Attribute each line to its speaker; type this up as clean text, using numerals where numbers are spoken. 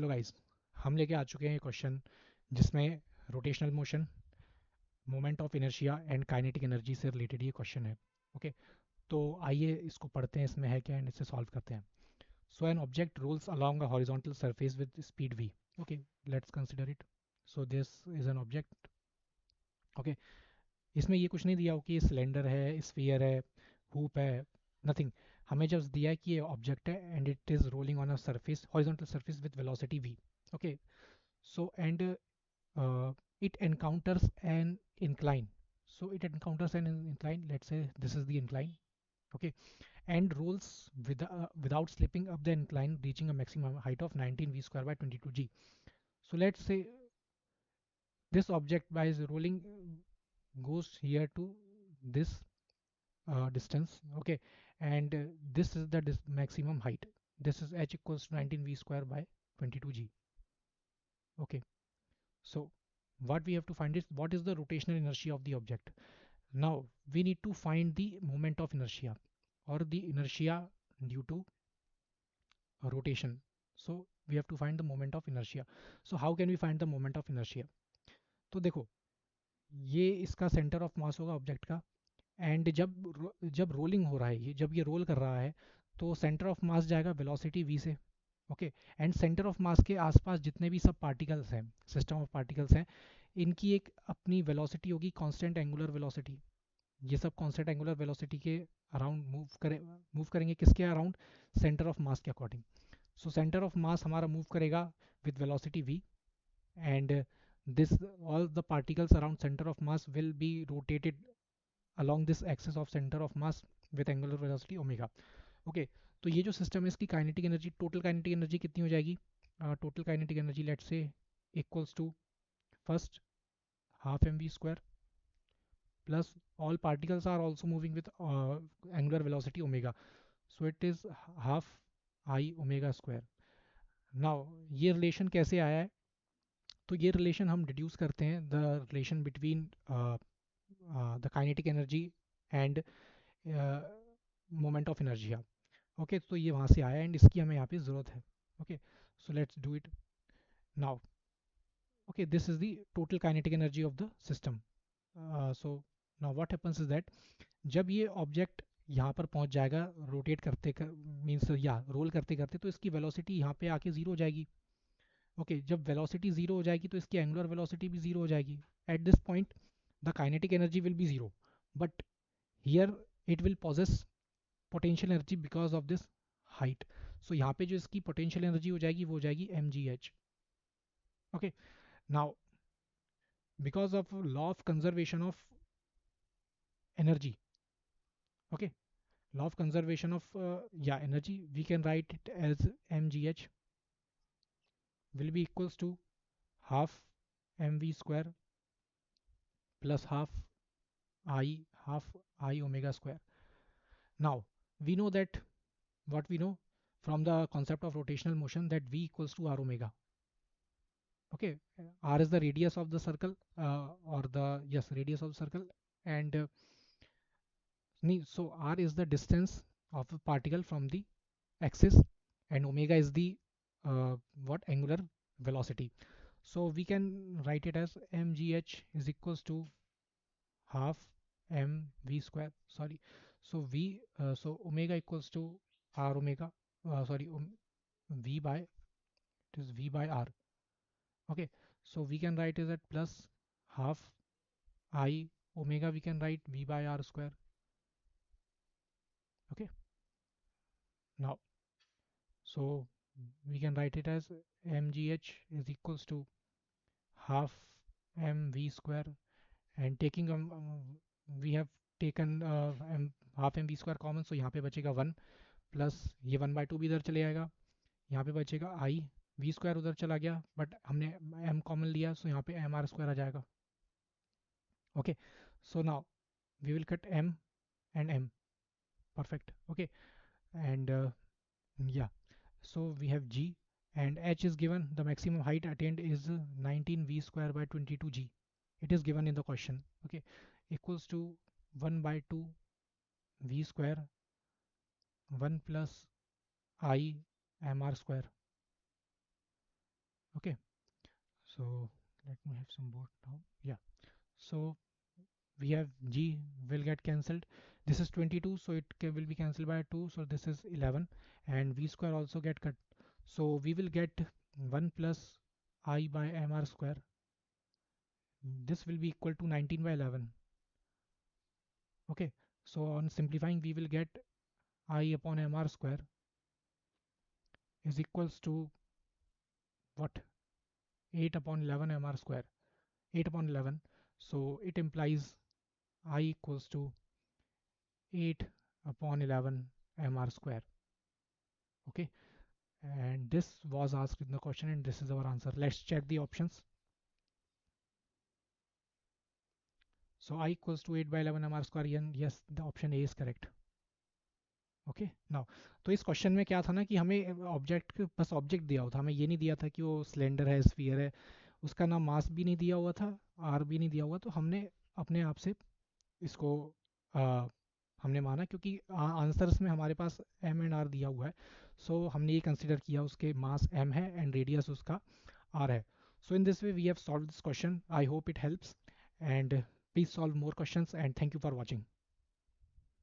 Speaker 1: चलो गाइस, हम लेके आ चुके हैं क्वेश्चन जिसमें rotational motion, moment of inertia and kinetic energy से रिलेटेड ये क्वेश्चन है। ओके, तो आइए इसको पढ़ते हैं, इसमें है क्या एंड इससे सॉल्व करते हैं। So an object rolls along a horizontal surface with speed v। Okay, let's consider it. So this is an object. Okay, इसमें ये कुछ नहीं दिया हो कि सिलेंडर है, स्फीयर है, हुप है, नथिंग। हमें जस्ट दिया है कि ये ऑब्जेक्ट है and it is rolling on a surface, horizontal surface with velocity v। Okay, so and it encounters an incline. So it encounters an incline, let's say this is the incline. Okay, and rolls without slipping up the incline, reaching a maximum height of 19 v square by 22 g. So let's say this object by rolling goes here to this distance. Okay, and this is the maximum height. This is h equals to 19 v square by 22 g. Okay, so what we have to find is what is the rotational inertia of the object. Now we need to find the moment of inertia or the inertia due to rotation. So we have to find the moment of inertia. So how can we find the moment of inertia? तो देखो, ये इसका centre of mass होगा object का, and जब rolling हो रहा है, ये जब ये रोल कर रहा है, तो सेंटर ऑफ मास जाएगा वेलोसिटी v से। Okay, and centre of mass के आसपास जितने भी सब पार्टिकल्स हैं, सिस्टम ऑफ पार्टिकल्स हैं, इनकी एक अपनी वेलोसिटी होगी, कांस्टेंट एंगुलर वेलोसिटी। ये सब कांस्टेंट एंगुलर वेलोसिटी के अराउंड मूव करेंगे, किसके अराउंड? सेंटर ऑफ मास के according. So centre of mass हमारा मूव करेगा with velocity v, and this all the particles around center of mass will be rotated along this axis of center of mass with angular velocity omega. Okay, तो ये जो system है इसकी kinetic energy, total kinetic energy कितनी हो जाएगी? Total kinetic energy let's say equals to first half M V square plus all particles are also moving with angular velocity omega, so it is half I omega square. Now ये relation कैसे आया है? तो ये relation हम deduce करते हैं the relation between the kinetic energy end moment of inertia. Okay, तो ये वहाँ से आया एंड इसकी हमें यहाँ पे ज़रूरत है। Okay, so let's do it now. Okay, this is the total kinetic energy of the system. So now what happens is that जब ये ऑब्जेक्ट यहाँ पर पहुँच जाएगा रोटेट मीन्स या रोल करते करते, तो इसकी वेलोसिटी यहाँ पे आके ज़ीरो हो जाएगी। ओके, जब वेलोसिटी ज़ीरो हो जाएगी तो इसकी एंगुलर वेलोसिटी भी ज़ीरो हो जाएगी। At this point the kinetic energy will be zero, but here it will possess potential energy because of this height. So यहाँ पे जो इसकी पोटेंशियल एनर्जी हो जाएगी वो हो जाएगी mgh। Okay, now because of law of conservation of energy, okay, law of conservation of energy, we can write it as mgh will be equals to half mv square plus half I omega square. Now we know that what we know from the concept of rotational motion, that v equals to r omega. Okay, r is the radius of the circle, or the yes radius of the circle, and so r is the distance of a particle from the axis, and omega is the what angular velocity. So we can write it as mgh is equals to half mv square, sorry, so so omega equals to r omega, sorry, v by, it is v by r. Okay, so we can write is at plus half I omega, we can write v by r square. Okay, now so we can write it as mgh is equals to half mv square, and taking we have taken half mv square common, so यहाँ पे बचेगा one, plus ये one by two भी इधर चले जाएगा, यहाँ पे बचेगा आई, वी स्क्वायर उधर चला गया बट हमने एम कॉमन लिया, सो यहाँ पे एम आर स्क्वायर आ जाएगा। Okay, so now we will cut M and M, perfect. Okay, and yeah, so we have g, and h is given, the maximum height attained is 19 v square by 22 g, it is given in the question. Okay, equals to 1 by 2 v square 1 plus I mr square. Okay, so let me have some board now. Yeah, so we have G will get cancelled. This is 22, so it will be cancelled by 2, so this is 11, and V square also get cut. So we will get 1 plus I by mr square. This will be equal to 19 by 11. Okay, so on simplifying we will get I upon mr square is equals to what? 8 upon 11 mr square. 8 upon 11. So it implies I equals to 8 upon 11 mr square. Okay, and this was asked in the question and this is our answer. Let's check the options. So I equals to 8 by 11 mr square, and yes, the option A is correct. Okay now, तो इस question में क्या था ना कि हमें object, बस object दिया हुआ था, हमें ये नहीं दिया था कि वो सिलेंडर है, स्फीयर है, उसका ना मास भी नहीं दिया हुआ था, आर भी नहीं दिया हुआ, तो हमने अपने आप से इसको हमने माना, क्योंकि आंसर्स में हमारे पास एम एंड आर दिया हुआ है, सो हमने ये कंसिडर किया उसके मास एम है एंड रेडियस उसका आर है. So in this way we have solve this question. I hope it helps, and please solve more questions, and thank you for watching.